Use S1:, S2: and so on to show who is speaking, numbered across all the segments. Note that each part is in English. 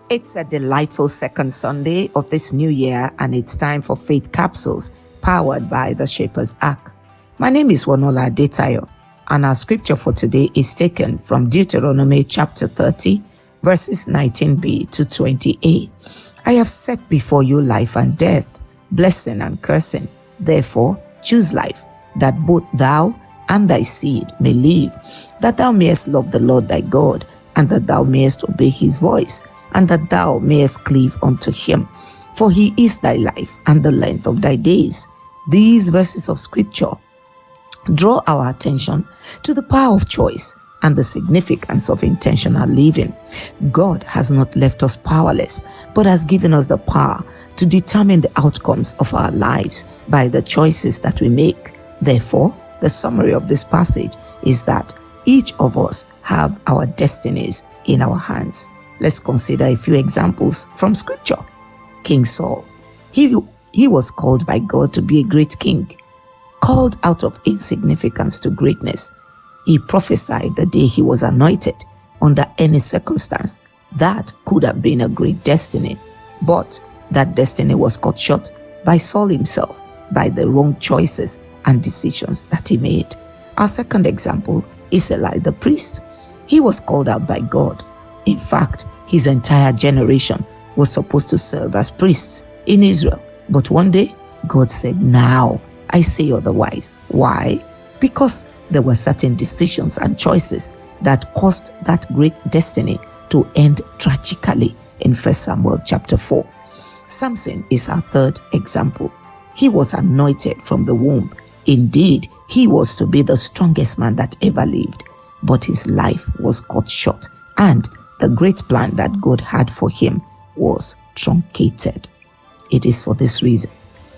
S1: It's a delightful second Sunday of this new year, and it's time for Faith Capsules, powered by the Shaper's Ark. My name is Wonola Adetayo, and our scripture for today is taken from Deuteronomy chapter 30, verses 19b to 20a. I have set before you life and death, blessing and cursing. Therefore, choose life, that both thou and thy seed may live, that thou mayest love the Lord thy God, and that thou mayest obey his voice, and that thou mayest cleave unto him. For he is thy life and the length of thy days. These verses of scripture draw our attention to the power of choice and the significance of intentional living. God has not left us powerless, but has given us the power to determine the outcomes of our lives by the choices that we make. Therefore, the summary of this passage is that each of us have our destinies in our hands. Let's consider a few examples from scripture. King Saul. He was called by God to be a great king, called out of insignificance to greatness. He prophesied the day he was anointed. Under any circumstance, that could have been a great destiny. But that destiny was cut short by Saul himself, by the wrong choices and decisions that he made. Our second example is Eli the priest. He was called out by God. In fact, his entire generation was supposed to serve as priests in Israel. But one day, God said, "Now I say otherwise." Why? Because there were certain decisions and choices that caused that great destiny to end tragically in 1 Samuel chapter 4. Samson is our third example. He was anointed from the womb. Indeed, he was to be the strongest man that ever lived. But his life was cut short, and the great plan that God had for him was truncated. It is for this reason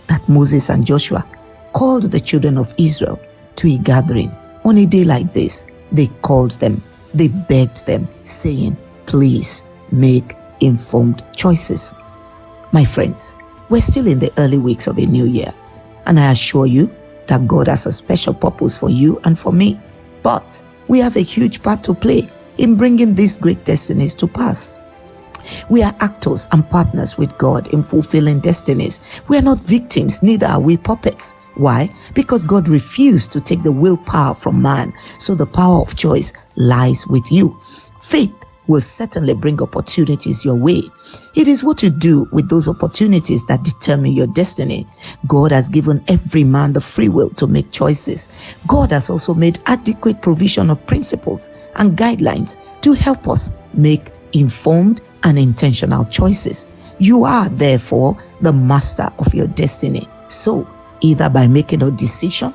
S1: that Moses and Joshua called the children of Israel to a gathering. On a day like this, they called them, they begged them, saying, "Please make informed choices." My friends, we're still in the early weeks of a new year, and I assure you that God has a special purpose for you and for me. But we have a huge part to play in bringing these great destinies to pass. We are actors and partners with God in fulfilling destinies. We are not victims, neither are we puppets. Why? Because God refused to take the willpower from man, so the power of choice lies with you. Faith will certainly bring opportunities your way. It is what you do with those opportunities that determine your destiny. God has given every man the free will to make choices. God has also made adequate provision of principles and guidelines to help us make informed and intentional choices. You are therefore the master of your destiny. So, either by making a decision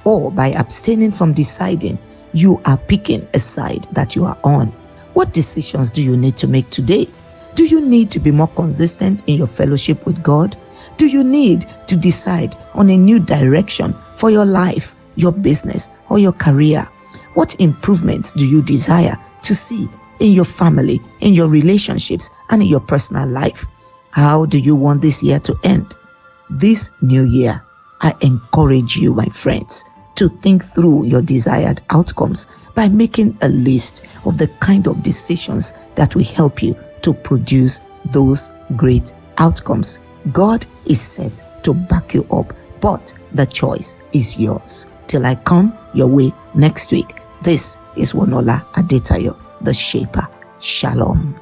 S1: or by abstaining from deciding, you are picking a side that you are on. What decisions do you need to make today? Do you need to be more consistent in your fellowship with God? Do you need to decide on a new direction for your life, your business, or your career? What improvements do you desire to see in your family, in your relationships, and in your personal life? How do you want this year to end? This new year, I encourage you, my friends, to think through your desired outcomes by making a list of the kind of decisions that will help you to produce those great outcomes. God is set to back you up, but the choice is yours. Till I come your way next week, this is Wonola Adetayo, the Shaper. Shalom.